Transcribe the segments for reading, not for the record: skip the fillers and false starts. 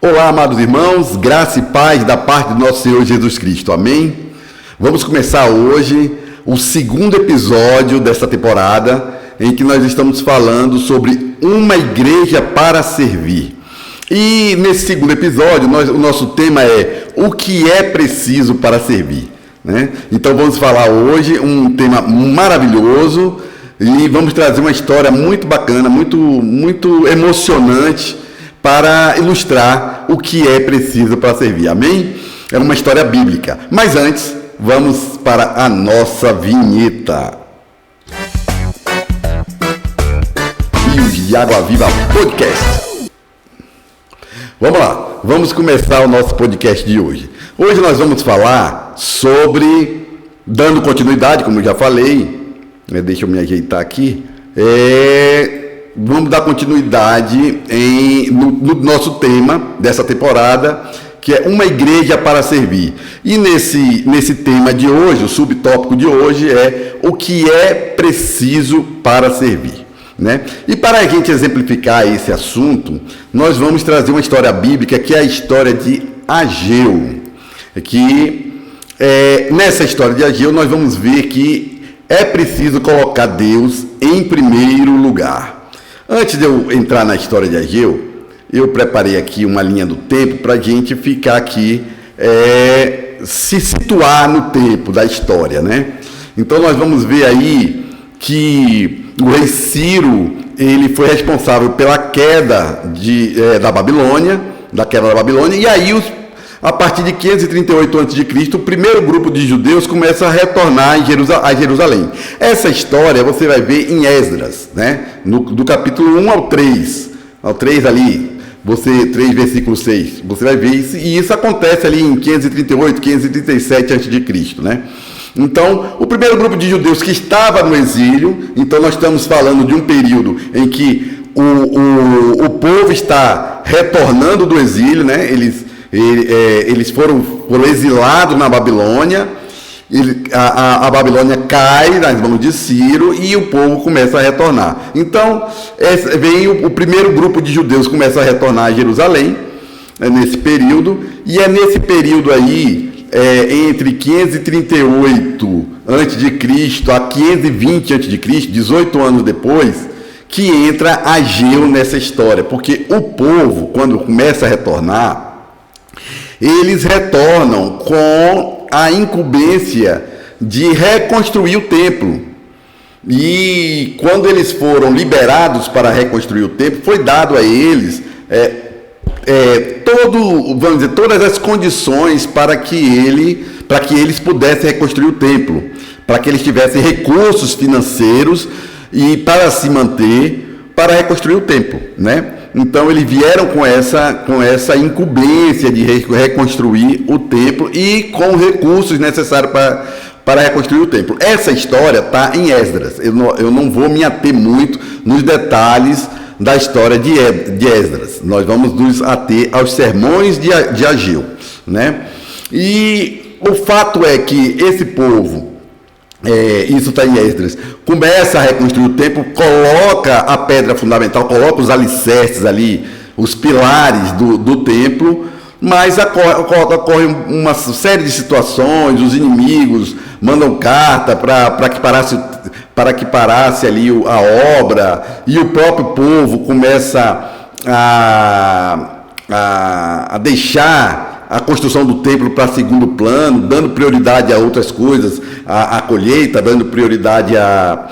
Olá, amados irmãos, graça e paz da parte do nosso Senhor Jesus Cristo, amém? Vamos começar hoje o segundo episódio dessa temporada, em que nós estamos falando sobre uma igreja para servir. E nesse segundo episódio, o nosso tema é o que é preciso para servir, né? Então vamos falar hoje um tema maravilhoso e vamos trazer uma história muito bacana, muito emocionante, para ilustrar o que é preciso para servir, amém? É uma história bíblica. Mas antes, vamos para a nossa vinheta. Rios de Água Viva Podcast. Vamos lá, vamos começar o nosso podcast de hoje. Hoje nós vamos falar sobre, dando continuidade, como eu já falei, deixa eu me ajeitar aqui, vamos dar continuidade no nosso tema dessa temporada, que é uma igreja para servir. E nesse tema de hoje, o subtópico de hoje é o que é preciso para servir, né? E para a gente exemplificar esse assunto, nós vamos trazer uma história bíblica, que é a história de Ageu. Nessa história de Ageu, nós vamos ver que é preciso colocar Deus em primeiro lugar. Antes de eu entrar na história de Ageu, eu preparei aqui uma linha do tempo para a gente ficar aqui, se situar no tempo da história, né? Então nós vamos ver aí que o rei Ciro, ele foi responsável pela queda da Babilônia, e aí a partir de 538 a.C., o primeiro grupo de judeus começa a retornar a Jerusalém. Essa história você vai ver em Esdras, né? Do capítulo 1 ao 3. Ao 3 ali, 3 versículo 6. Você vai ver isso, e isso acontece ali em 538, 537 a.C., né? Então, o primeiro grupo de judeus que estava no exílio, então nós estamos falando de um período em que o povo está retornando do exílio, né? Eles foram exilados na Babilônia, a Babilônia cai nas mãos de Ciro e o povo começa a retornar. Então, vem o primeiro grupo de judeus começa a retornar a Jerusalém, nesse período, e é nesse período aí, entre 538 a.C. a 520 a.C., 18 anos depois, que entra Ageu nessa história, porque o povo, quando começa a retornar, eles retornam com a incumbência de reconstruir o templo. E quando eles foram liberados para reconstruir o templo, foi dado a eles todas as condições para que eles pudessem reconstruir o templo, para que eles tivessem recursos financeiros e para se manter, para reconstruir o templo, né? Então eles vieram com essa incumbência de reconstruir o templo e com recursos necessários para reconstruir o templo. Essa história está em Esdras. Eu não vou me ater muito nos detalhes da história de Esdras. Nós vamos nos ater aos sermões de Ageu, né? E o fato é que esse povo, isso está em Esdras, começa a reconstruir o templo, coloca a pedra fundamental, coloca os alicerces ali, os pilares do templo, mas ocorre uma série de situações, os inimigos mandam carta para que parasse ali a obra, e o próprio povo começa a deixar a construção do templo para segundo plano, dando prioridade a outras coisas, a colheita, dando prioridade a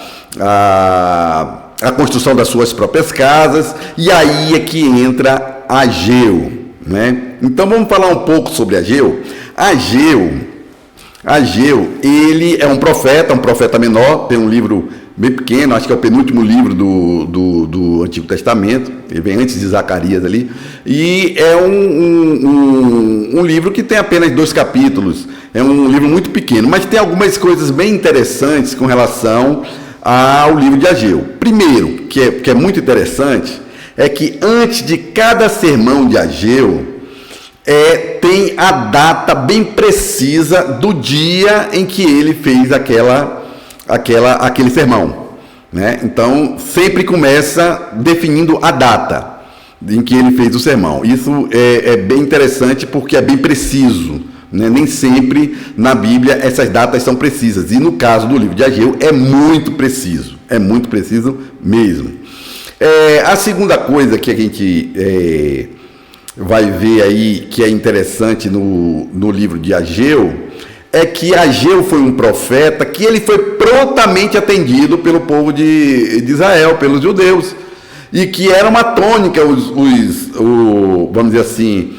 construção das suas próprias casas, e aí é que entra Ageu, né? Então vamos falar um pouco sobre Ageu. Ageu, ele é um profeta menor, tem um livro bem pequeno, acho que é o penúltimo livro do Antigo Testamento, ele vem antes de Zacarias ali, e é um livro que tem apenas 2 capítulos, é um livro muito pequeno, mas tem algumas coisas bem interessantes com relação ao livro de Ageu. Primeiro, que é muito interessante, é que antes de cada sermão de Ageu, tem a data bem precisa do dia em que ele fez aquele sermão, né? Então, sempre começa definindo a data. em que ele fez o sermão. Isso é bem interessante porque é bem preciso, né? Nem sempre na Bíblia essas datas são precisas, e no caso do livro de Ageu é muito preciso mesmo. A segunda coisa que a gente vai ver aí, que é interessante no livro de Ageu, é que Ageu foi um profeta que ele foi prontamente atendido pelo povo de Israel, pelos judeus, e que era uma tônica, vamos dizer assim,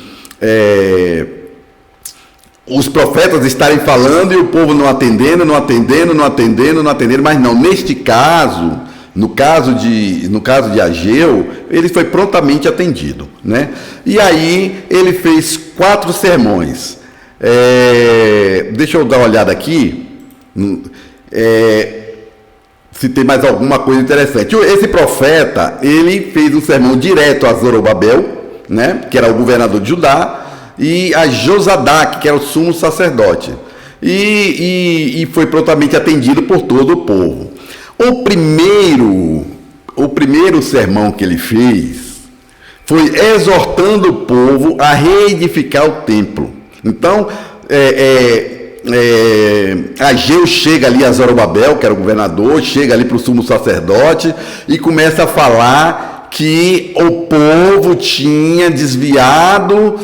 os profetas estarem falando e o povo não atendendo, mas não, neste caso, no caso de Ageu, ele foi prontamente atendido, né? E aí ele fez 4 sermões. Deixa eu dar uma olhada aqui, se tem mais alguma coisa interessante. Esse profeta, ele fez um sermão direto a Zorobabel, né, que era o governador de Judá, e a Josadaque, que era o sumo sacerdote, e foi prontamente atendido por todo o povo. O primeiro sermão que ele fez foi exortando o povo a reedificar o templo. Então, Ageu chega ali a Zorobabel, que era o governador, chega ali para o sumo sacerdote e começa a falar que o povo tinha desviado,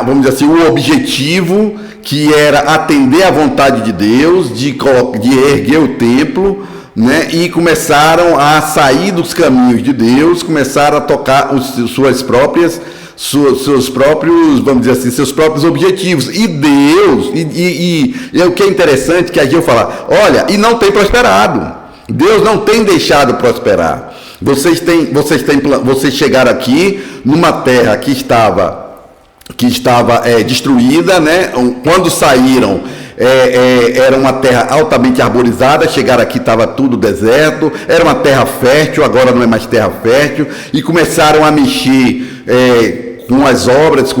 vamos dizer assim, o objetivo, que era atender à vontade de Deus, de erguer o templo, né? E começaram a sair dos caminhos de Deus, começaram a tocar seus próprios, vamos dizer assim, seus próprios objetivos. E Deus, e o que é interessante, que Ageu fala, olha, e não tem prosperado. Deus não tem deixado prosperar. Vocês chegaram aqui numa terra que estava destruída, né? Quando saíram, era uma terra altamente arborizada, chegaram aqui, estava tudo deserto, era uma terra fértil, agora não é mais terra fértil, e começaram a mexer com as obras,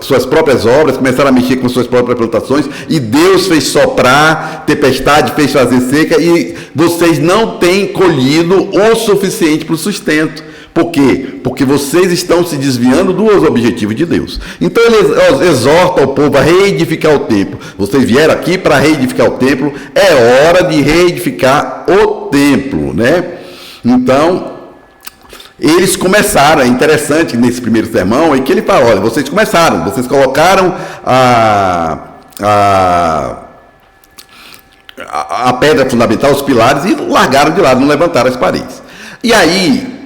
suas próprias obras, começaram a mexer com suas próprias plantações, e Deus fez soprar tempestade, fez fazer seca, e vocês não têm colhido o suficiente para o sustento. Por quê? Porque vocês estão se desviando dos objetivos de Deus. Então ele exorta o povo a reedificar o templo. Vocês vieram aqui para reedificar o templo, é hora de reedificar o templo, né? Então, eles começaram, é interessante nesse primeiro sermão, é que ele fala, olha, vocês começaram, vocês colocaram a pedra fundamental, os pilares, e largaram de lado, não levantaram as paredes. E aí,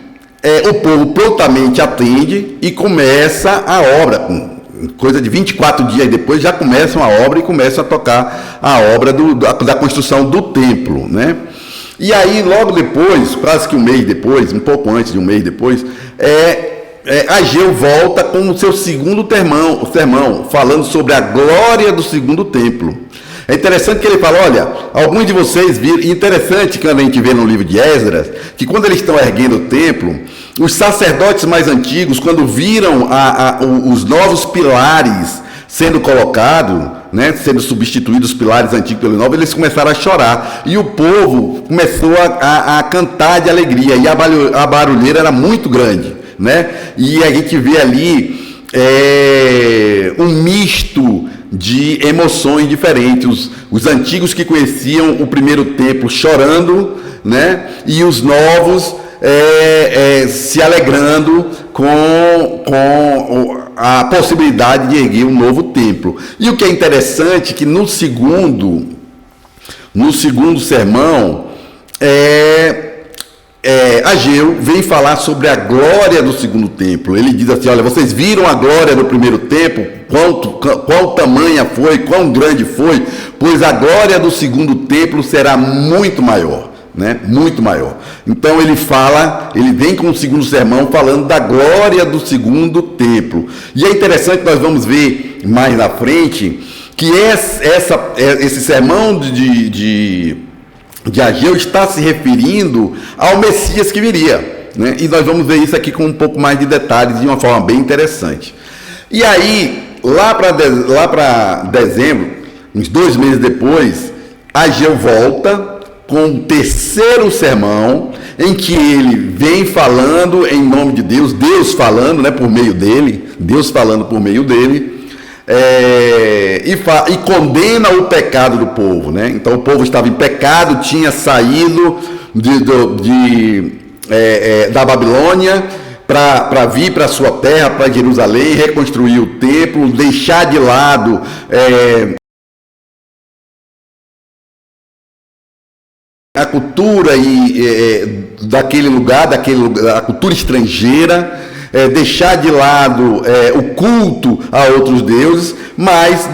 o povo prontamente atende e começa a obra, coisa de 24 dias depois, já começam a obra e começam a tocar a obra da construção do templo, né? E aí, logo depois, quase que um mês depois, um pouco antes de um mês depois, Ageu volta com o seu segundo sermão, falando sobre a glória do segundo templo. É interessante que ele fala, olha, alguns de vocês viram, e interessante que a gente vê no livro de Esdras, que quando eles estão erguendo o templo, os sacerdotes mais antigos, quando viram os novos pilares sendo colocados, né, sendo substituídos os pilares antigos pelos novos, eles começaram a chorar, e o povo começou a cantar de alegria, e a barulheira era muito grande, né? E a gente vê ali um misto de emoções diferentes, os antigos que conheciam o primeiro templo chorando, né? E os novos se alegrando com a possibilidade de erguer um novo templo. E o que é interessante é que no segundo sermão, Ageu vem falar sobre a glória do segundo templo. Ele diz assim, olha, vocês viram a glória do primeiro templo, qual tamanha foi, quão grande foi, pois a glória do segundo templo será muito maior, né? Muito maior. Então ele vem com o segundo sermão falando da glória do segundo templo. E é interessante, nós vamos ver mais na frente, que esse sermão de Ageu está se referindo ao Messias que viria, né? E nós vamos ver isso aqui com um pouco mais de detalhes, de uma forma bem interessante. E aí, lá para dezembro, uns 2 meses depois, Ageu volta com o terceiro sermão, em que ele vem falando em nome de Deus, Deus falando, né, por meio dele, Deus falando por meio dele, e condena o pecado do povo, né? Então o povo estava em pecado, tinha saído da Babilônia para vir para a sua terra, para Jerusalém, reconstruir o templo, deixar de lado a cultura daquele lugar, a cultura estrangeira, deixar de lado o culto a outros deuses, mas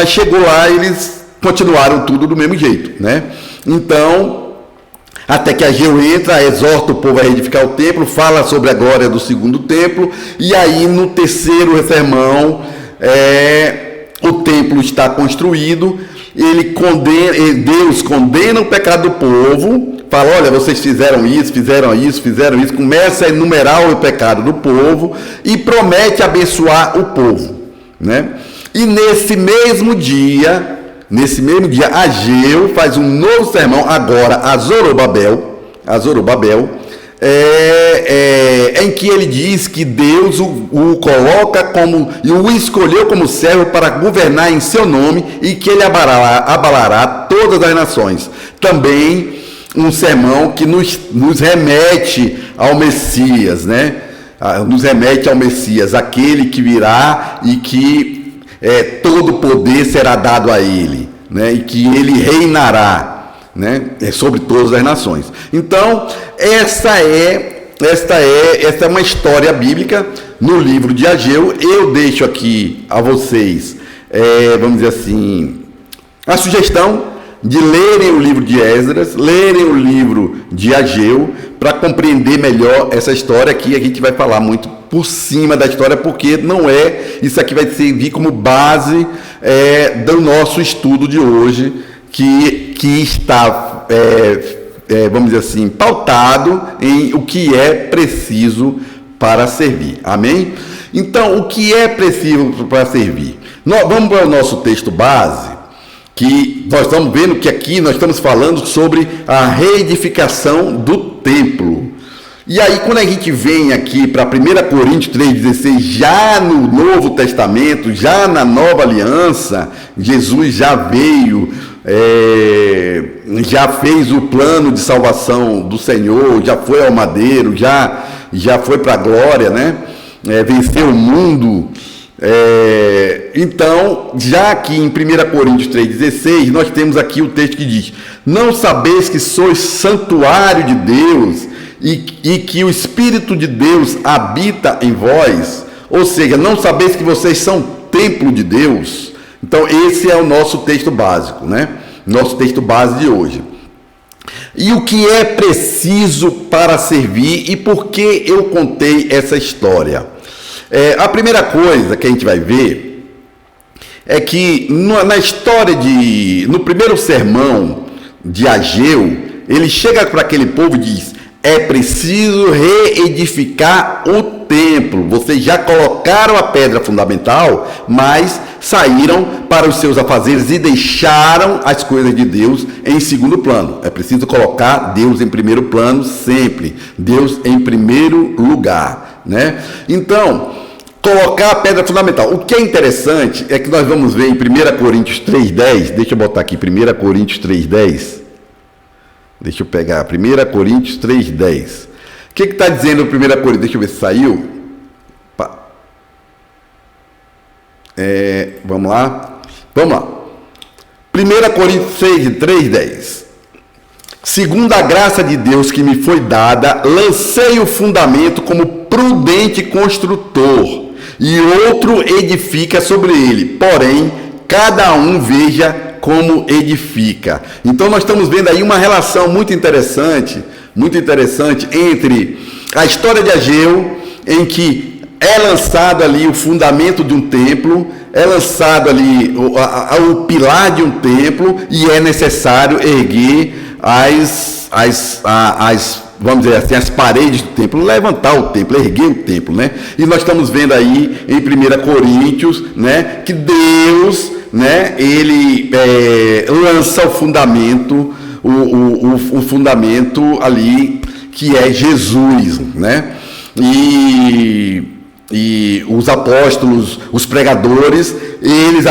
chegou lá e eles continuaram tudo do mesmo jeito, né? Então, até que Ageu entra, exorta o povo a reedificar o templo, fala sobre a glória do segundo templo, e aí no terceiro sermão, o templo está construído, Deus condena o pecado do povo, fala, olha, vocês fizeram isso, começa a enumerar o pecado do povo e promete abençoar o povo, né? E nesse mesmo dia, Ageu faz um novo sermão agora a Zorobabel, em que ele diz que Deus o coloca e o escolheu como servo para governar em seu nome e que ele abalará todas as nações. Também um sermão que nos remete ao Messias, né? Nos remete ao Messias, aquele que virá e que todo poder será dado a ele, né? E que ele reinará, né? Sobre todas as nações. Então, esta é uma história bíblica no livro de Ageu. Eu deixo aqui a vocês, vamos dizer assim, a sugestão de lerem o livro de Esdras, lerem o livro de Ageu, para compreender melhor essa história aqui. A gente vai falar muito por cima da história, porque isso aqui vai servir como base do nosso estudo de hoje, que está, vamos dizer assim, pautado em o que é preciso para servir. Amém? Então, o que é preciso para servir? Vamos para o nosso texto base, que nós estamos vendo que aqui nós estamos falando sobre a reedificação do templo. E aí, quando a gente vem aqui para 1 Coríntios 3,16, já no Novo Testamento, já na Nova Aliança, Jesus já veio, já fez o plano de salvação do Senhor, já foi ao madeiro, já foi para a glória, né? Venceu o mundo. Então, já aqui em 1 Coríntios 3,16, nós temos aqui o texto que diz: não sabeis que sois santuário de Deus e que o Espírito de Deus habita em vós? Ou seja, não sabeis que vocês são templo de Deus? Então, esse é o nosso texto básico, né? Nosso texto base de hoje. E o que é preciso para servir e por que eu contei essa história? A primeira coisa que a gente vai ver é que na história no primeiro sermão de Ageu, ele chega para aquele povo e diz: é preciso reedificar o templo. Vocês já colocaram a pedra fundamental, mas saíram para os seus afazeres e deixaram as coisas de Deus em segundo plano. É preciso colocar Deus em primeiro plano sempre. Deus em primeiro lugar, né? Então, colocar a pedra fundamental. O que é interessante é que nós vamos ver em 1 Coríntios 3,10. Deixa eu botar aqui 1 Coríntios 3,10. Deixa eu pegar 1 Coríntios 3,10. O que está dizendo 1 Coríntios? Deixa eu ver se saiu. Vamos lá. 1 Coríntios 3,10. Segundo a graça de Deus que me foi dada, lancei o fundamento como prudente construtor, e outro edifica sobre ele. Porém, cada um veja como edifica. Então nós estamos vendo aí uma relação muito interessante entre a história de Ageu, em que é lançado ali o fundamento de um templo, é lançado ali o pilar de um templo, e é necessário erguer vamos dizer assim, as paredes do templo, levantar o templo, erguer o templo, né? E nós estamos vendo aí em 1 Coríntios, né, que Deus, né, ele lança o fundamento o fundamento ali que é Jesus, né? E os apóstolos, os pregadores, eles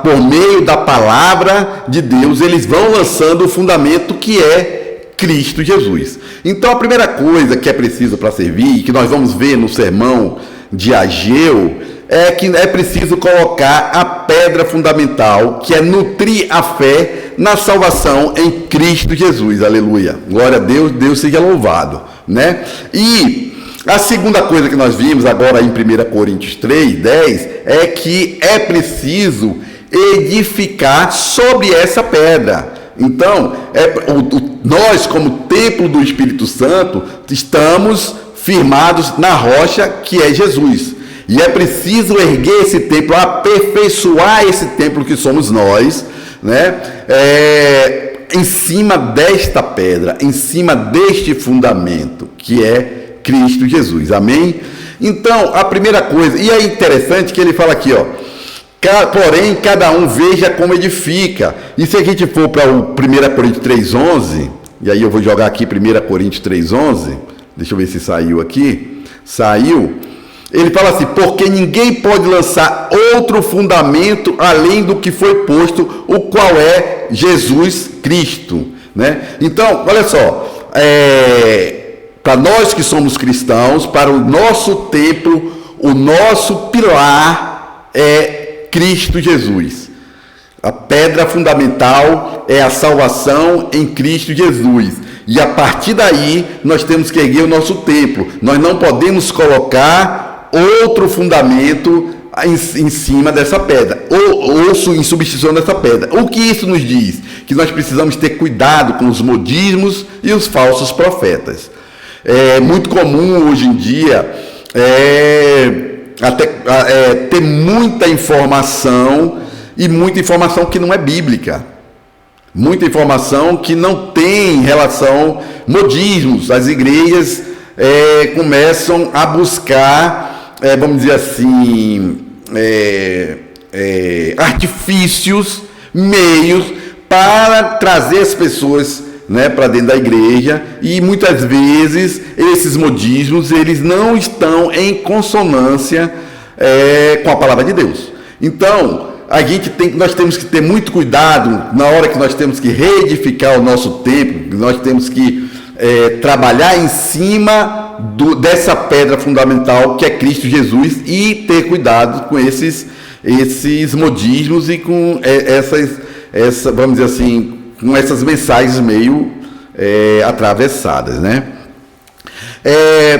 por meio da palavra de Deus, eles vão lançando o fundamento que é Cristo Jesus. Então a primeira coisa que é preciso para servir, que nós vamos ver no sermão de Ageu, é que é preciso colocar a pedra fundamental, que é nutrir a fé na salvação em Cristo Jesus. Aleluia. Glória a Deus, Deus seja louvado, né? E a segunda coisa que nós vimos agora em 1 Coríntios 3:10 é que é preciso edificar sobre essa pedra. Então, nós, como templo do Espírito Santo, estamos firmados na rocha que é Jesus. E é preciso erguer esse templo, aperfeiçoar esse templo que somos nós, né? Em cima desta pedra, em cima deste fundamento, que é Cristo Jesus. Amém? Então, a primeira coisa, e é interessante que ele fala aqui, ó, porém, cada um veja como edifica. E se a gente for para o 1 Coríntios 3:11, e aí eu vou jogar aqui 1 Coríntios 3:11, deixa eu ver se saiu aqui, saiu. Ele fala assim, porque ninguém pode lançar outro fundamento além do que foi posto, o qual é Jesus Cristo, né? Então, olha só, para nós que somos cristãos, para o nosso templo, o nosso pilar é Cristo Jesus. A pedra fundamental é a salvação em Cristo Jesus. E a partir daí, nós temos que erguer o nosso templo. Nós não podemos colocar outro fundamento em cima dessa pedra, ou em substituição dessa pedra. O que isso nos diz? Que nós precisamos ter cuidado com os modismos e os falsos profetas. É muito comum hoje em dia ter muita informação, e muita informação que não é bíblica. Muita informação que não tem relação, modismos. As igrejas começam a buscar, vamos dizer assim, artifícios, meios para trazer as pessoas, né, para dentro da igreja, e muitas vezes esses modismos eles não estão em consonância com a palavra de Deus. Então nós temos que ter muito cuidado na hora que nós temos que reedificar o nosso templo. Nós temos que trabalhar em cima dessa pedra fundamental que é Cristo Jesus, e ter cuidado com esses modismos e com vamos dizer assim, com essas mensagens meio atravessadas, né?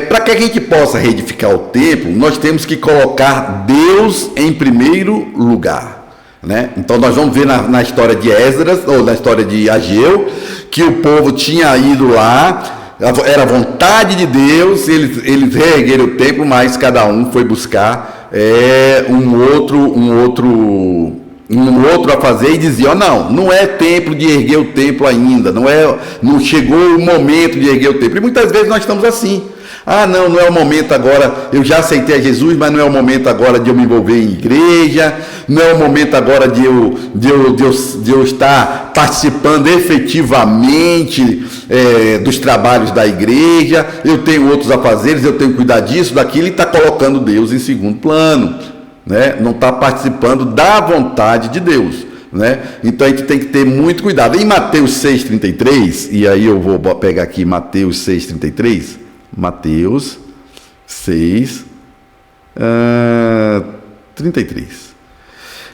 Para que a gente possa reedificar o templo, nós temos que colocar Deus em primeiro lugar, né? Então nós vamos ver na história de Esdras, ou na história de Ageu, que o povo tinha ido lá, era vontade de Deus, eles reergueram o templo, mas cada um foi buscar um outro a fazer, e dizia, não é tempo de erguer o templo ainda, não chegou o momento de erguer o templo. E muitas vezes nós estamos assim, não é o momento agora, eu já aceitei a Jesus, mas não é o momento agora de eu me envolver em igreja, não é o momento agora de eu estar participando efetivamente dos trabalhos da igreja, eu tenho outros afazeres, eu tenho que cuidar disso, daquilo, e está colocando Deus em segundo plano, né? Não está participando da vontade de Deus, né? Então a gente tem que ter muito cuidado. Em Mateus 6,33, e aí eu vou pegar aqui Mateus 6,33, Mateus 6, 33.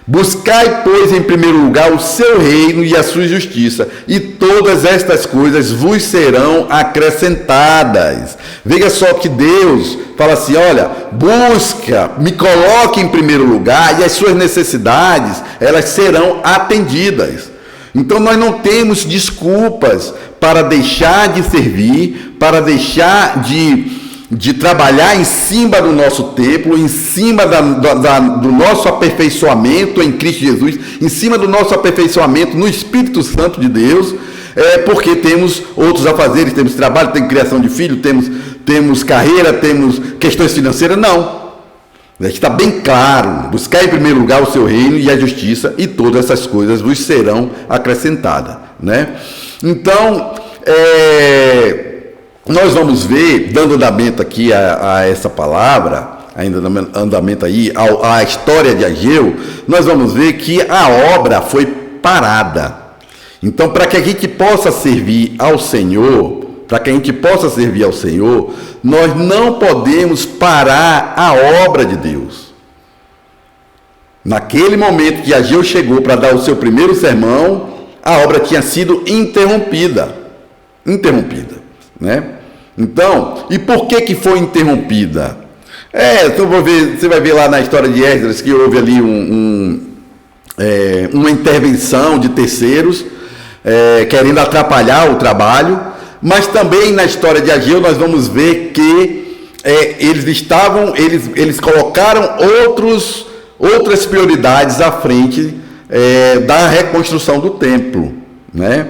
Buscai, pois, em primeiro lugar o seu reino e a sua justiça, e todas estas coisas vos serão acrescentadas. Veja só que Deus fala assim, olha, busca, me coloque em primeiro lugar, e as suas necessidades, elas serão atendidas. Então nós não temos desculpas para deixar de servir, para deixar de trabalhar em cima do nosso templo, em cima do nosso aperfeiçoamento em Cristo Jesus, em cima do nosso aperfeiçoamento no Espírito Santo de Deus, porque temos outros afazeres, temos trabalho, temos criação de filhos, temos carreira, temos questões financeiras. Não. Está bem claro, buscar em primeiro lugar o seu reino e a justiça, e todas essas coisas vos serão acrescentadas, né? Então, nós vamos ver, dando andamento aqui a essa palavra, ainda andamento aí, a história de Ageu, nós vamos ver que a obra foi parada. Então, para que a gente possa servir ao Senhor, nós não podemos parar a obra de Deus. Naquele momento que Ageu chegou para dar o seu primeiro sermão, a obra tinha sido interrompida, né? Então, e por que foi interrompida? Então você vai ver lá na história de Esdras que houve ali uma intervenção de terceiros, querendo atrapalhar o trabalho, mas também na história de Ageu nós vamos ver que eles colocaram outras prioridades à frente da reconstrução do templo, né?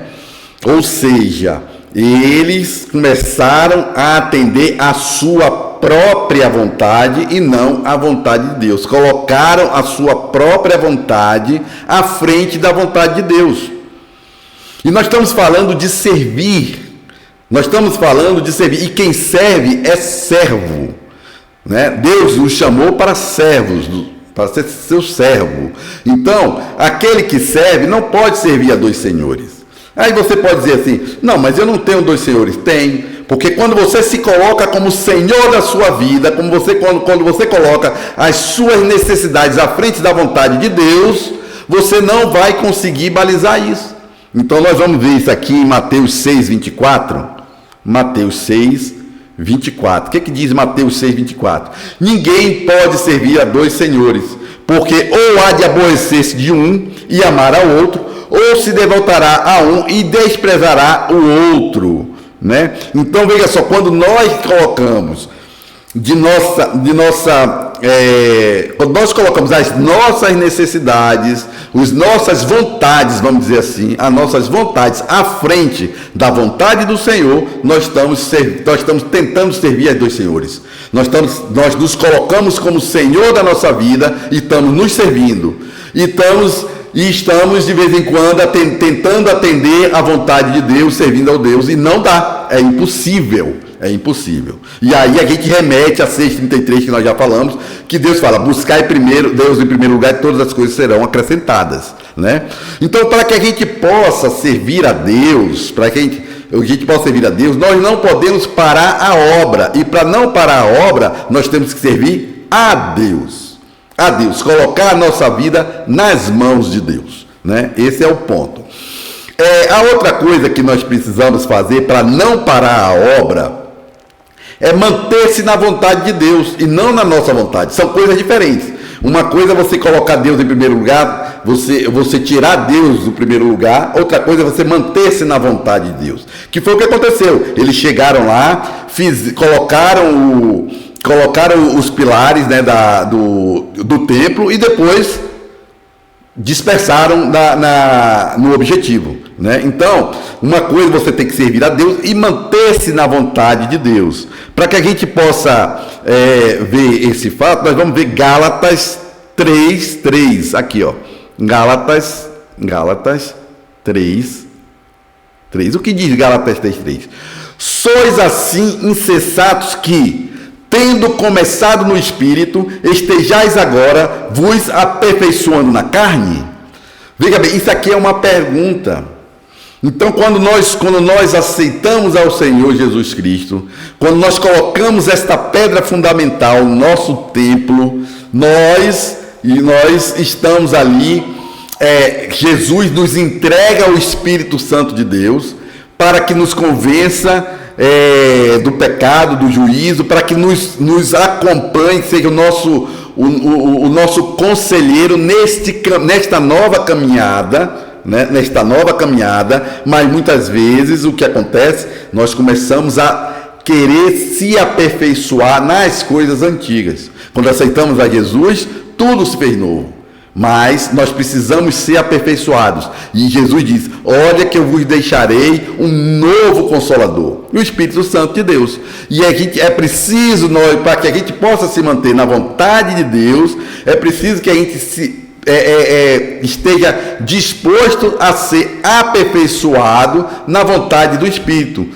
Ou seja, eles começaram a atender a sua própria vontade e não a vontade de Deus. Colocaram a sua própria vontade à frente da vontade de Deus. E nós estamos falando de servir. E quem serve é servo, né? Deus nos chamou para servos, para ser seu servo. Então, aquele que serve não pode servir a dois senhores. Aí você pode dizer assim, não, mas eu não tenho dois senhores. Tem, porque quando você se coloca como senhor da sua vida, quando você coloca as suas necessidades à frente da vontade de Deus, você não vai conseguir balizar isso. Então nós vamos ver isso aqui em Mateus 6:24. Mateus 6:24. O que diz Mateus 6:24? Ninguém pode servir a dois senhores, porque ou há de aborrecer-se de um e amar ao outro, ou se devotará a um e desprezará o outro, né? Então veja só, quando nós colocamos quando nós colocamos as nossas necessidades, as nossas vontades, vamos dizer assim, as nossas vontades à frente da vontade do Senhor, nós estamos tentando servir a dois senhores. Nós nos colocamos como Senhor da nossa vida e estamos nos servindo. E estamos de vez em quando tentando atender a vontade de Deus, servindo ao Deus, e não dá, é impossível. E aí a gente remete a 6:33 que nós já falamos, que Deus fala, buscai primeiro Deus em primeiro lugar e todas as coisas serão acrescentadas, né? Então, para que a gente possa servir a Deus, nós não podemos parar a obra, e para não parar a obra, nós temos que servir a Deus, colocar a nossa vida nas mãos de Deus, né? Esse é o ponto. A outra coisa que nós precisamos fazer para não parar a obra é manter-se na vontade de Deus e não na nossa vontade. São coisas diferentes. Uma coisa é você colocar Deus em primeiro lugar, você tirar Deus do primeiro lugar. Outra coisa é você manter-se na vontade de Deus. Que foi o que aconteceu. Eles chegaram lá, colocaram os pilares, né, do templo e depois dispersaram no objetivo, né? Então, uma coisa você tem que servir a Deus e manter-se na vontade de Deus. Para que a gente possa ver esse fato, nós vamos ver Gálatas 3:3. Aqui, ó. Gálatas 3:3. O que diz Gálatas 3:3? Sois assim insensatos que, tendo começado no Espírito, estejais agora vos aperfeiçoando na carne? Veja bem, isso aqui é uma pergunta. Então, quando nós aceitamos ao Senhor Jesus Cristo, quando nós colocamos esta pedra fundamental no nosso templo, nós estamos ali, Jesus nos entrega o Espírito Santo de Deus para que nos convença do pecado, do juízo, para que nos acompanhe, seja o nosso conselheiro nesta nova caminhada, né? Mas muitas vezes o que acontece, nós começamos a querer se aperfeiçoar nas coisas antigas. Quando aceitamos a Jesus, tudo se fez novo. Mas nós precisamos ser aperfeiçoados. E Jesus diz, olha que eu vos deixarei um novo Consolador, o Espírito Santo de Deus. E é preciso, para que a gente possa se manter na vontade de Deus, é preciso que a gente esteja disposto a ser aperfeiçoado na vontade do Espírito,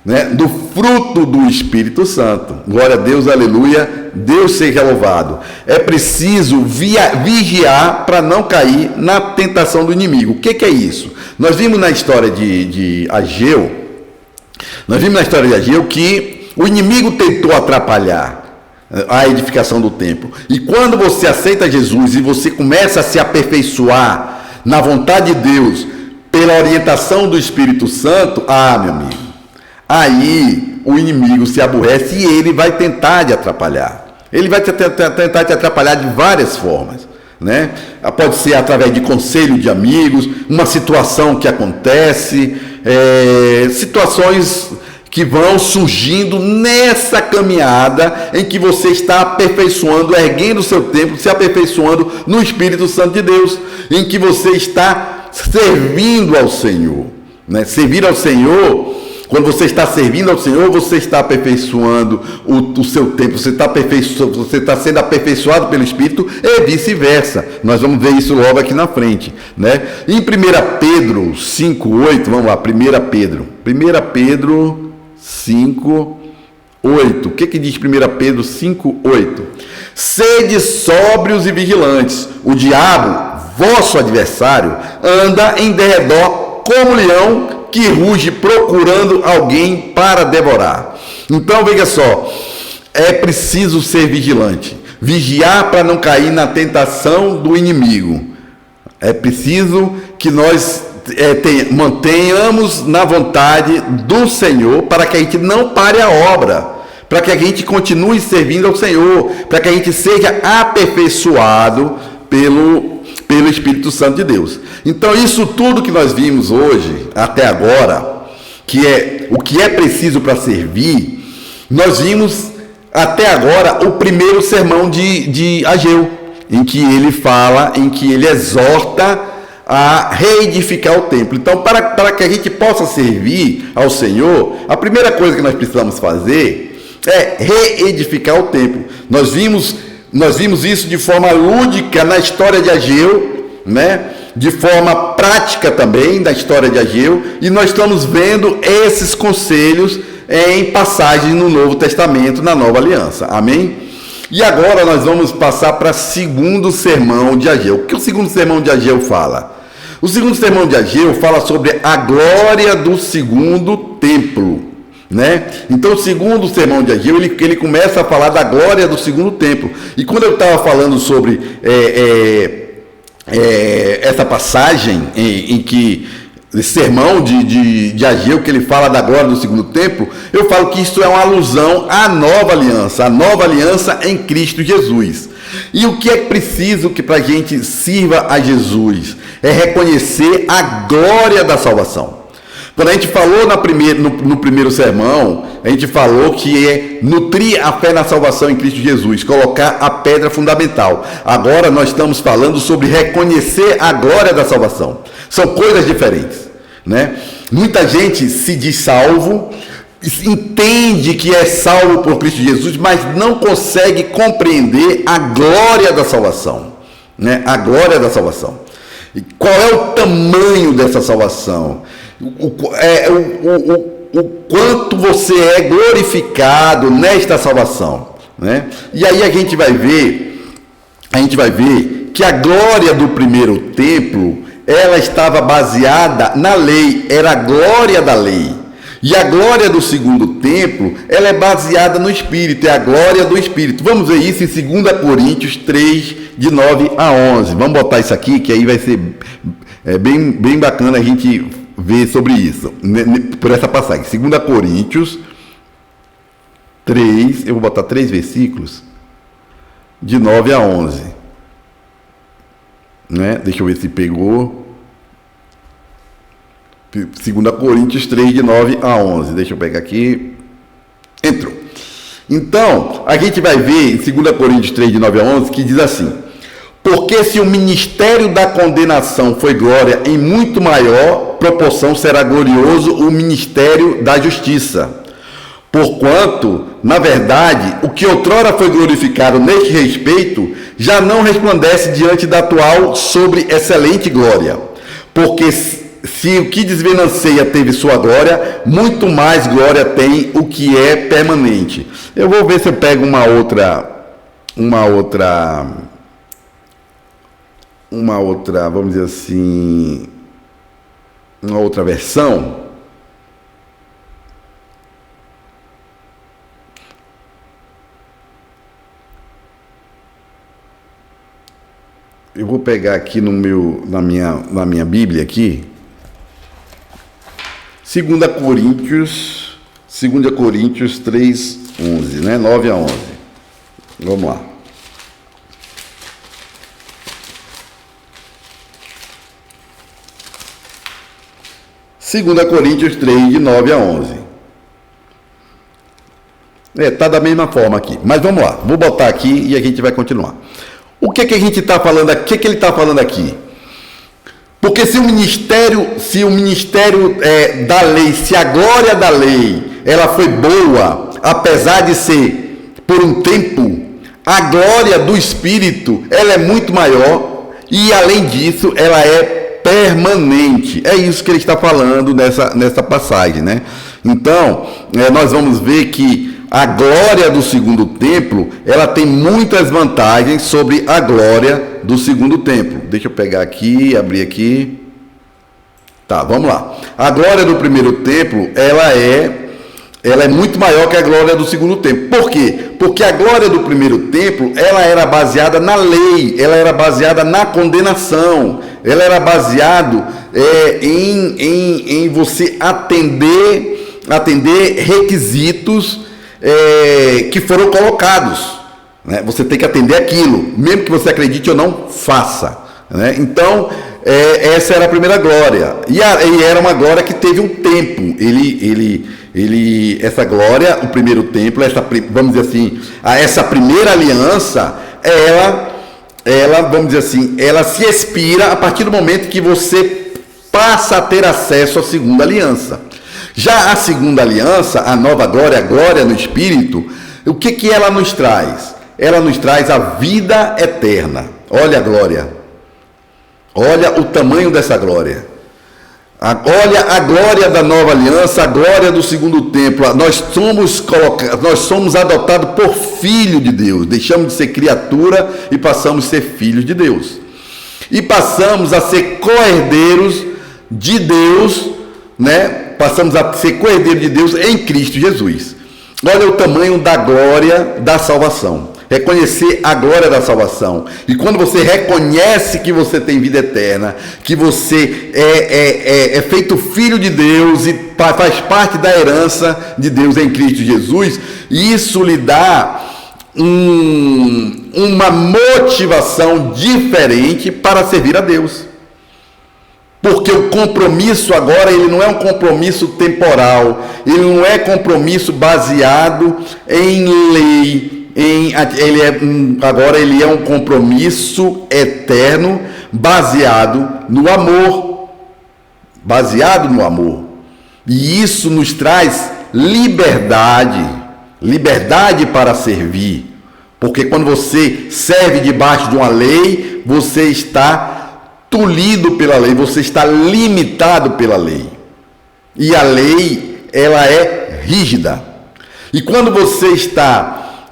né? Do fruto do Espírito Santo. Glória a Deus, aleluia, Deus seja louvado. É preciso vigiar para não cair na tentação do inimigo. O que é isso? Nós vimos na história de Ageu, que o inimigo tentou atrapalhar a edificação do templo. E quando você aceita Jesus e você começa a se aperfeiçoar na vontade de Deus, pela orientação do Espírito Santo, meu amigo, aí o inimigo se aborrece e ele vai tentar te atrapalhar. Ele vai tentar te atrapalhar de várias formas, né? Pode ser através de conselho de amigos, uma situação que acontece, situações que vão surgindo nessa caminhada em que você está aperfeiçoando, erguendo o seu templo, se aperfeiçoando no Espírito Santo de Deus, em que você está servindo ao Senhor, né? Servir ao Senhor, quando você está servindo ao Senhor, você está aperfeiçoando o seu templo, você está sendo aperfeiçoado pelo Espírito e vice-versa. Nós vamos ver isso logo aqui na frente, né? Em 1 Pedro 5,8, vamos lá, 1 Pedro 5:8. O que diz 1 Pedro 5:8? Sede sóbrios e vigilantes. O diabo, vosso adversário, anda em derredor como leão que ruge procurando alguém para devorar. Então, veja só, é preciso ser vigilante. Vigiar para não cair na tentação do inimigo. É preciso que nós mantenhamos na vontade do Senhor, para que a gente não pare a obra, para que a gente continue servindo ao Senhor, para que a gente seja aperfeiçoado pelo Espírito Santo de Deus. Então, isso tudo que nós vimos hoje, até agora, que é o que é preciso para servir, nós vimos até agora o primeiro sermão de Ageu, em que ele fala, em que ele exorta a reedificar o templo. Então, para que a gente possa servir ao Senhor, a primeira coisa que nós precisamos fazer é reedificar o templo. Nós vimos isso de forma lúdica na história de Ageu, né? De forma prática também na história de Ageu, e nós estamos vendo esses conselhos em passagens no Novo Testamento, na Nova Aliança. Amém? E agora nós vamos passar para o segundo sermão de Ageu. O que o segundo sermão de Ageu fala? O segundo sermão de Ageu fala sobre a glória do segundo templo, né? Então, o segundo sermão de Ageu, ele começa a falar da glória do segundo templo. E quando eu estava falando sobre essa passagem em que esse sermão de Ageu, que ele fala da glória do segundo templo, eu falo que isso é uma alusão à nova aliança, a nova aliança em Cristo Jesus. E o que é preciso que para a gente sirva a Jesus? É reconhecer a glória da salvação. Quando a gente falou no primeiro sermão, a gente falou que é nutrir a fé na salvação em Cristo Jesus, colocar a pedra fundamental. Agora nós estamos falando sobre reconhecer a glória da salvação. São coisas diferentes, né? Muita gente se diz salvo, entende que é salvo por Cristo Jesus, mas não consegue compreender a glória da salvação, né? A glória da salvação. E qual é o tamanho dessa salvação? O quanto você é glorificado nesta salvação, né? E aí a gente vai ver que a glória do primeiro templo, ela estava baseada na lei, era a glória da lei. E a glória do segundo templo, ela é baseada no Espírito, é a glória do Espírito. Vamos ver isso em 2 Coríntios 3, de 9 a 11. Vamos botar isso aqui, que aí vai ser bem bacana a gente ver sobre isso, por essa passagem. 2 Coríntios 3, eu vou botar 3 versículos, de 9 a 11. Né? Deixa eu ver se pegou. 2 Coríntios 3, de 9 a 11. Deixa eu pegar aqui. Entrou. Então, a gente vai ver em 2 Coríntios 3, de 9 a 11, que diz assim: porque se o ministério da condenação foi glória, em muito maior proporção será glorioso o ministério da justiça. Porquanto, na verdade, o que outrora foi glorificado neste respeito já não resplandece diante da atual sobre excelente glória. Porque se o que desvenanceia teve sua glória, muito mais glória tem o que é permanente. Eu vou ver se eu pego uma outra, vamos dizer assim, uma outra versão. Eu vou pegar aqui na minha Bíblia aqui, 2 Coríntios 3, 11, né? 9 a 11. Vamos lá. Segunda Coríntios 3, de 9 a 11. Tá da mesma forma aqui. Mas vamos lá. Vou botar aqui e a gente vai continuar. O que a gente está falando aqui? O que ele está falando aqui? Porque se o ministério da lei, se a glória da lei, ela foi boa, apesar de ser por um tempo, a glória do Espírito, ela é muito maior e, além disso, ela é permanente. É isso que ele está falando nessa passagem, né? Então, nós vamos ver que a glória do segundo templo, ela tem muitas vantagens sobre a glória do segundo templo. Deixa eu pegar aqui, abrir aqui. Tá, vamos lá. A glória do primeiro templo, ela é muito maior que a glória do segundo templo. Por quê? Porque a glória do primeiro templo, ela era baseada na lei, ela era baseada na condenação, ela era baseado em você atender requisitos que foram colocados, né? Você tem que atender aquilo, mesmo que você acredite ou não, faça, né? Então, essa era a primeira glória, e era uma glória que teve um tempo. Essa glória, o primeiro templo, vamos dizer assim, essa primeira aliança, ela, vamos dizer assim, ela se expira a partir do momento que você passa a ter acesso à segunda aliança. Já a segunda aliança, a nova glória, a glória no Espírito, o que ela nos traz? Ela nos traz a vida eterna. Olha a glória. Olha o tamanho dessa glória. Olha a glória da nova aliança, a glória do segundo templo. Nós somos adotados por filho de Deus. Deixamos de ser criatura e passamos a ser filhos de Deus. E passamos a ser co-herdeiros de Deus, né? Passamos a ser co-herdeiro de Deus em Cristo Jesus. Olha o tamanho da glória da salvação. Reconhecer a glória da salvação. E quando você reconhece que você tem vida eterna, que você é feito filho de Deus e faz parte da herança de Deus em Cristo Jesus, isso lhe dá uma motivação diferente para servir a Deus. Porque o compromisso agora, ele não é um compromisso temporal, ele não é compromisso baseado em lei, agora ele é um compromisso eterno, baseado no amor. E isso nos traz liberdade para servir. Porque quando você serve debaixo de uma lei, você está tolhido pela lei, você está limitado pela lei. E a lei, ela é rígida. E quando você está,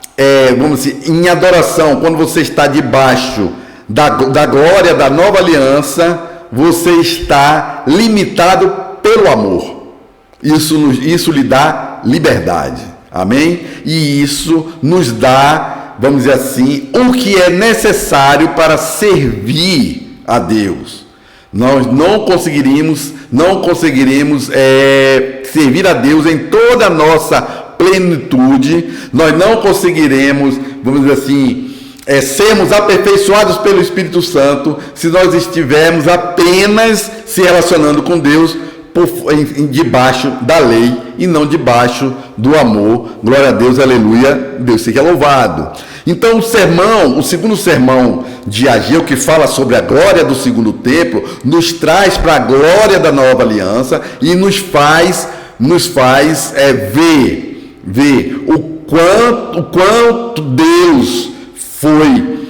vamos dizer, em adoração, quando você está debaixo da glória da nova aliança, você está limitado pelo amor. Isso lhe dá liberdade. Amém? E isso nos dá, vamos dizer assim, o que é necessário para servir a Deus. Nós não conseguiríamos servir a Deus em toda a nossa plenitude. Nós não conseguiremos, vamos dizer assim, sermos aperfeiçoados pelo Espírito Santo se nós estivermos apenas se relacionando com Deus debaixo da lei e não debaixo do amor. Glória a Deus, aleluia, Deus seja louvado. Então o segundo sermão de Ageu, que fala sobre a glória do segundo templo, nos traz para a glória da nova aliança e nos faz ver o quanto Deus foi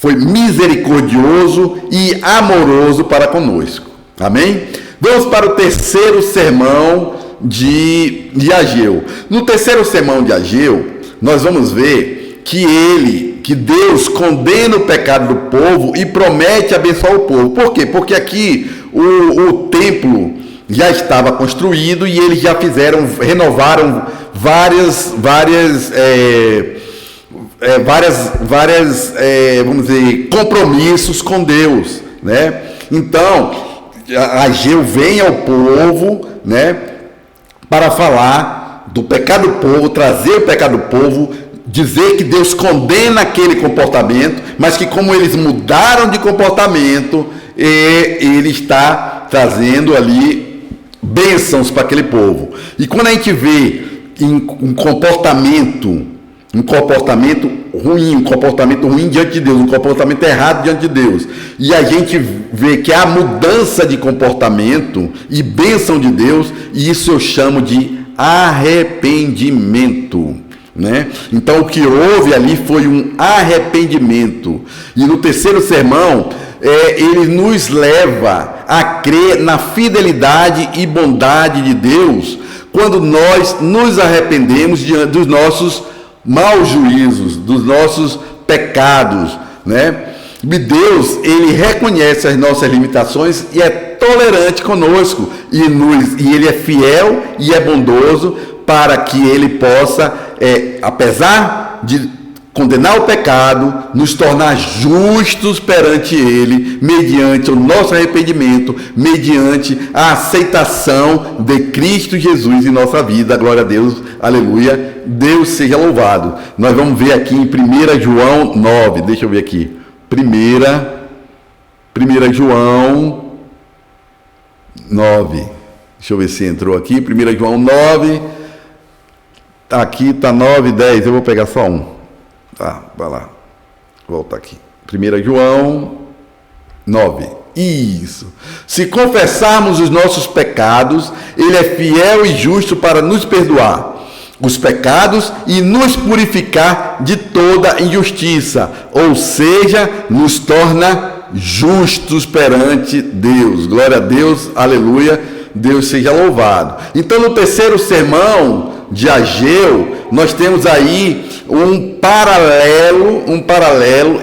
foi misericordioso e amoroso para conosco. Amém? Vamos para o terceiro sermão de Ageu. No terceiro sermão de Ageu, nós vamos ver que Deus condena o pecado do povo e promete abençoar o povo. Por quê? Porque aqui o templo já estava construído e eles já renovaram vamos dizer, compromissos com Deus, né? Então, Ageu vem ao povo, né, para falar do pecado do povo, trazer o pecado do povo, dizer que Deus condena aquele comportamento, mas que como eles mudaram de comportamento, ele está trazendo ali bênçãos para aquele povo. E quando a gente vê um comportamento ruim diante de Deus, um comportamento errado diante de Deus, e a gente vê que há mudança de comportamento e bênção de Deus, e isso eu chamo de arrependimento, né? Então o que houve ali foi um arrependimento. E no terceiro sermão ele nos leva a crer na fidelidade e bondade de Deus quando nós nos arrependemos dos nossos maus juízos, dos nossos pecados, né? E Deus, ele reconhece as nossas limitações e é tolerante conosco, e ele é fiel e é bondoso para que ele possa, apesar de condenar o pecado, nos tornar justos perante ele, mediante o nosso arrependimento, mediante a aceitação de Cristo Jesus em nossa vida. Glória a Deus, aleluia, Deus seja louvado. Nós vamos ver aqui em 1 João 9, deixa eu ver aqui, 1 João 9, deixa eu ver se entrou aqui, 1 João 9, aqui está 9, 10, eu vou pegar só um. Tá, vai lá. Volta aqui. 1 João 9. Isso. Se confessarmos os nossos pecados, ele é fiel e justo para nos perdoar os pecados e nos purificar de toda injustiça, ou seja, nos torna justos perante Deus. Glória a Deus, aleluia, Deus seja louvado. Então, no terceiro sermão de Ageu, nós temos aí um paralelo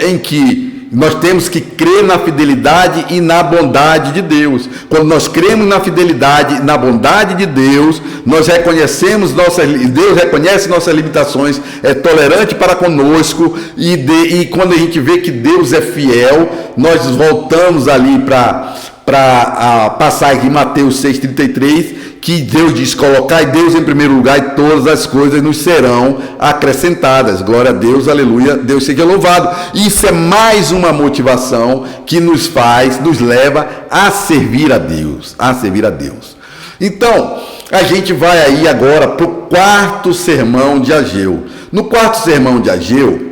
em que nós temos que crer na fidelidade e na bondade de Deus. Quando nós cremos na fidelidade e na bondade de Deus, nós reconhecemos Deus reconhece nossas limitações, é tolerante para conosco, e quando a gente vê que Deus é fiel, nós voltamos ali para a passagem de Mateus 6,33, que Deus diz: colocai Deus em primeiro lugar e todas as coisas nos serão acrescentadas. Glória a Deus, aleluia, Deus seja louvado. Isso é mais uma motivação que nos leva a servir a Deus, Então, a gente vai aí agora para o quarto sermão de Ageu. No quarto sermão de Ageu,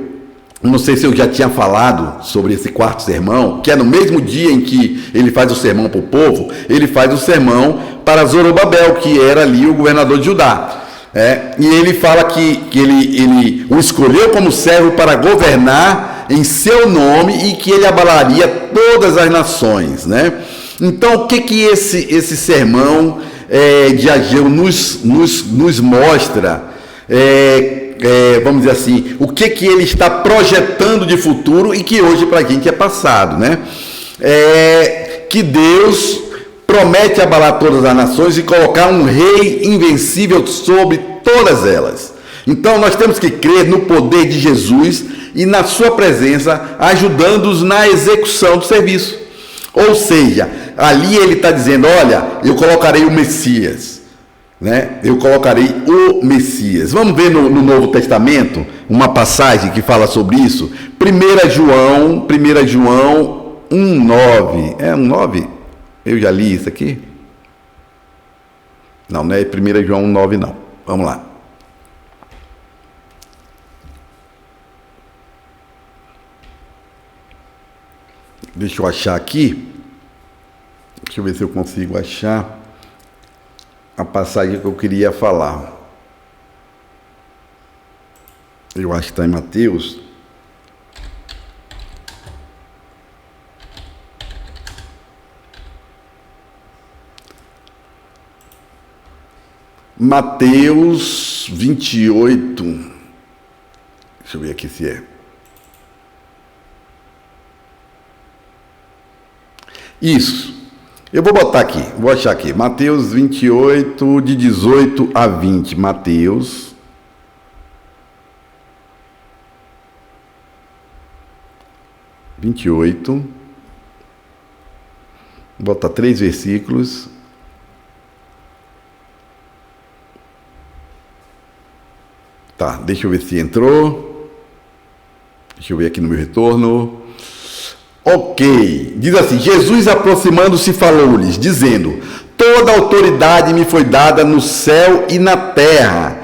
não sei se eu já tinha falado sobre esse quarto sermão, que é no mesmo dia em que ele faz o sermão para o povo, ele faz o sermão para Zorobabel, que era ali o governador de Judá. E ele fala que ele o escolheu como servo para governar em seu nome e que ele abalaria todas as nações, né? Então, o que esse sermão de Ageu nos mostra? Vamos dizer assim, o que ele está projetando de futuro e que hoje para a gente é passado, né? Que Deus promete abalar todas as nações e colocar um rei invencível sobre todas elas. Então nós temos que crer no poder de Jesus e na sua presença, ajudando-os na execução do serviço. Ou seja, ali ele está dizendo: olha, eu colocarei o Messias, né? Eu colocarei o Messias. Vamos ver no Novo Testamento uma passagem que fala sobre isso. 1 João 1:9. É 1:9? Eu já li isso aqui? Não é 1 João 1:9 não. Vamos lá. Deixa eu achar aqui. Deixa eu ver se eu consigo achar a passagem que eu queria falar. Eu acho que está em Mateus. Mateus 28. Deixa eu ver aqui se é. Isso. Eu vou botar aqui, vou achar aqui. Mateus 28, de 18 a 20. Mateus 28. Vou botar 3 versículos. Tá, deixa eu ver se entrou. Deixa eu ver aqui no meu retorno. Ok, diz assim: Jesus aproximando-se falou-lhes, dizendo: toda autoridade me foi dada no céu e na terra.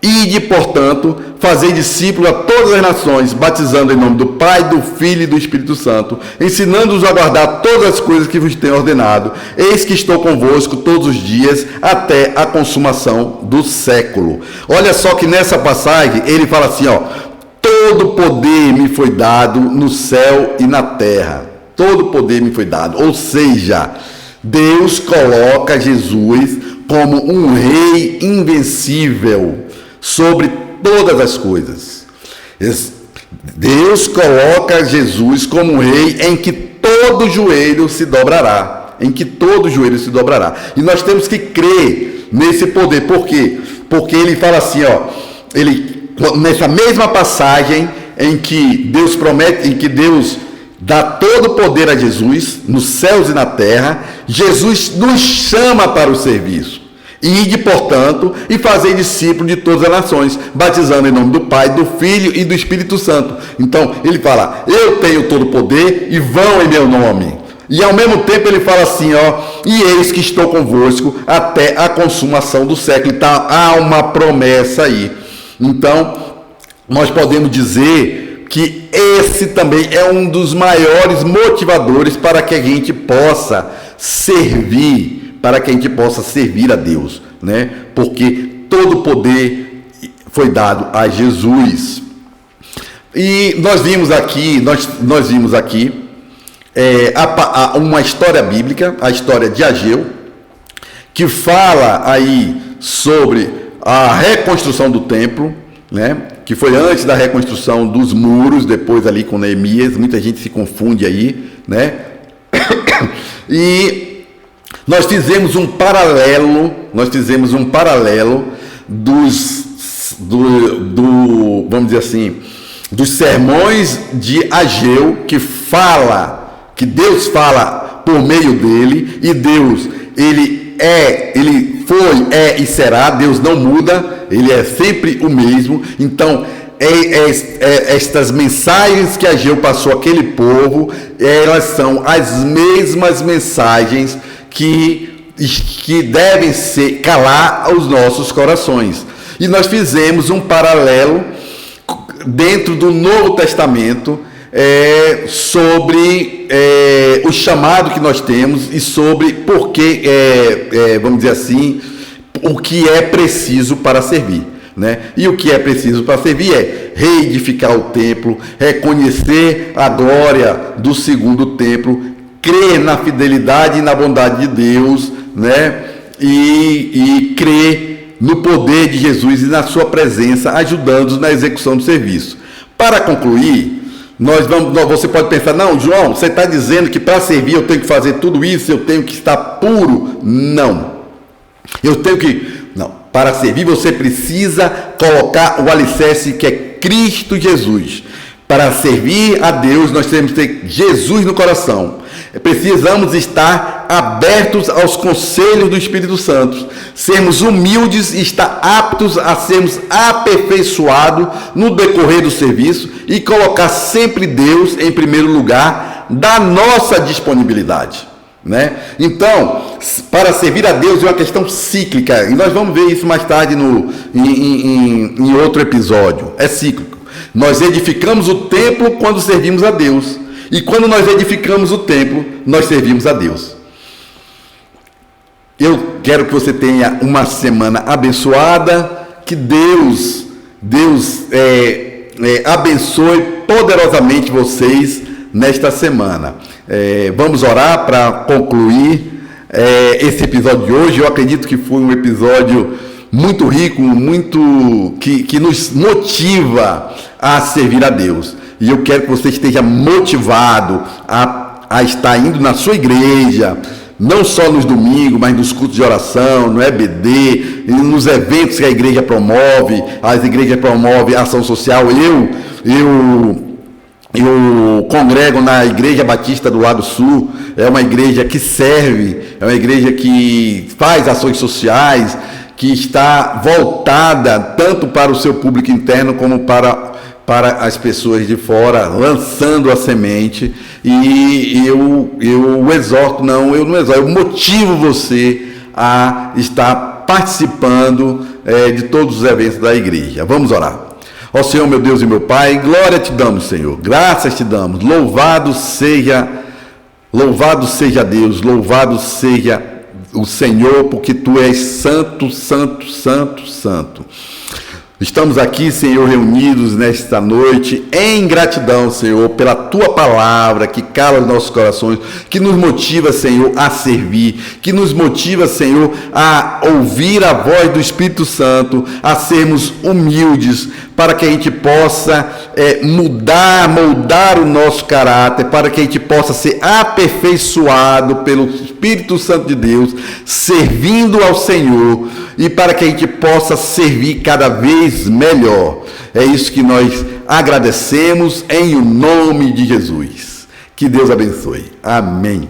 Ide, portanto, fazei discípulos a todas as nações, batizando em nome do Pai, do Filho e do Espírito Santo, ensinando-os a guardar todas as coisas que vos tenho ordenado. Eis que estou convosco todos os dias, até a consumação do século. Olha só que nessa passagem, ele fala assim, ó: todo poder me foi dado no céu e na terra. Todo poder me foi dado. Ou seja, Deus coloca Jesus como um rei invencível sobre todas as coisas. Deus coloca Jesus como um rei em que todo joelho se dobrará. Em que todo joelho se dobrará. E nós temos que crer nesse poder. Por quê? Porque ele fala assim, ó, nessa mesma passagem em que Deus promete, em que Deus dá todo o poder a Jesus, nos céus e na terra, Jesus nos chama para o serviço. Ide, portanto, e fazei discípulos de todas as nações, batizando em nome do Pai, do Filho e do Espírito Santo. Então, ele fala: eu tenho todo o poder e vão em meu nome. E ao mesmo tempo ele fala assim, ó: e eis que estou convosco até a consumação do século. Então, há uma promessa aí. Então, nós podemos dizer que esse também é um dos maiores motivadores para que a gente possa servir, a Deus, né? Porque todo o poder foi dado a Jesus. E nós vimos aqui, uma história bíblica, a história de Ageu, que fala aí sobre a reconstrução do templo, né? Que foi antes da reconstrução dos muros, depois ali com Neemias. Muita gente se confunde aí, né? E nós fizemos um paralelo vamos dizer assim, dos sermões de Ageu, que Deus fala por meio dele, e Deus, ele foi, e será. Deus não muda, ele é sempre o mesmo. Então, estas mensagens que Ageu passou àquele povo, elas são as mesmas mensagens que devem calar os nossos corações. E nós fizemos um paralelo dentro do Novo Testamento sobre o chamado que nós temos e sobre por que, vamos dizer assim, o que é preciso para servir, né? E o que é preciso para servir é reedificar o templo, reconhecer a glória do segundo templo, crer na fidelidade e na bondade de Deus, né? E crer no poder de Jesus e na sua presença, ajudando-nos na execução do serviço. Para concluir, você pode pensar: não, João, você está dizendo que para servir eu tenho que fazer tudo isso, eu tenho que estar puro. Não. Para servir você precisa colocar o alicerce, que é Cristo Jesus. Para servir a Deus, nós temos que ter Jesus no coração. Precisamos estar abertos aos conselhos do Espírito Santo, sermos humildes e estar aptos a sermos aperfeiçoados no decorrer do serviço e colocar sempre Deus em primeiro lugar da nossa disponibilidade, né? Então, para servir a Deus é uma questão cíclica, e nós vamos ver isso mais tarde em outro episódio. É cíclico. Nós edificamos o templo quando servimos a Deus. E quando nós edificamos o templo, nós servimos a Deus. Eu quero que você tenha uma semana abençoada. Que Deus abençoe poderosamente vocês nesta semana. Vamos orar para concluir esse episódio de hoje. Eu acredito que foi um episódio muito rico, muito que nos motiva a servir a Deus. E eu quero que você esteja motivado a estar indo na sua igreja, não só nos domingos, mas nos cultos de oração, no EBD, nos eventos que a igreja promove. As igrejas promovem ação social. Eu congrego na Igreja Batista do Lado Sul. É uma igreja que serve, é uma igreja que faz ações sociais, que está voltada tanto para o seu público interno como para as pessoas de fora, lançando a semente. E eu motivo você a estar participando de todos os eventos da igreja. Vamos orar. Ó Senhor, meu Deus e meu Pai, glória te damos, Senhor, graças te damos, louvado seja Deus, louvado seja o Senhor, porque tu és santo, santo, santo, santo. Estamos aqui, Senhor, reunidos nesta noite em gratidão, Senhor, pela Tua palavra que cala os nossos corações, que nos motiva, Senhor, a servir, que nos motiva, Senhor, a ouvir a voz do Espírito Santo, a sermos humildes, para que a gente possa moldar o nosso caráter, para que a gente possa ser aperfeiçoado pelo Espírito Santo de Deus, servindo ao Senhor, e para que a gente possa servir cada vez melhor. É isso que nós agradecemos em o nome de Jesus. Que Deus abençoe. Amém.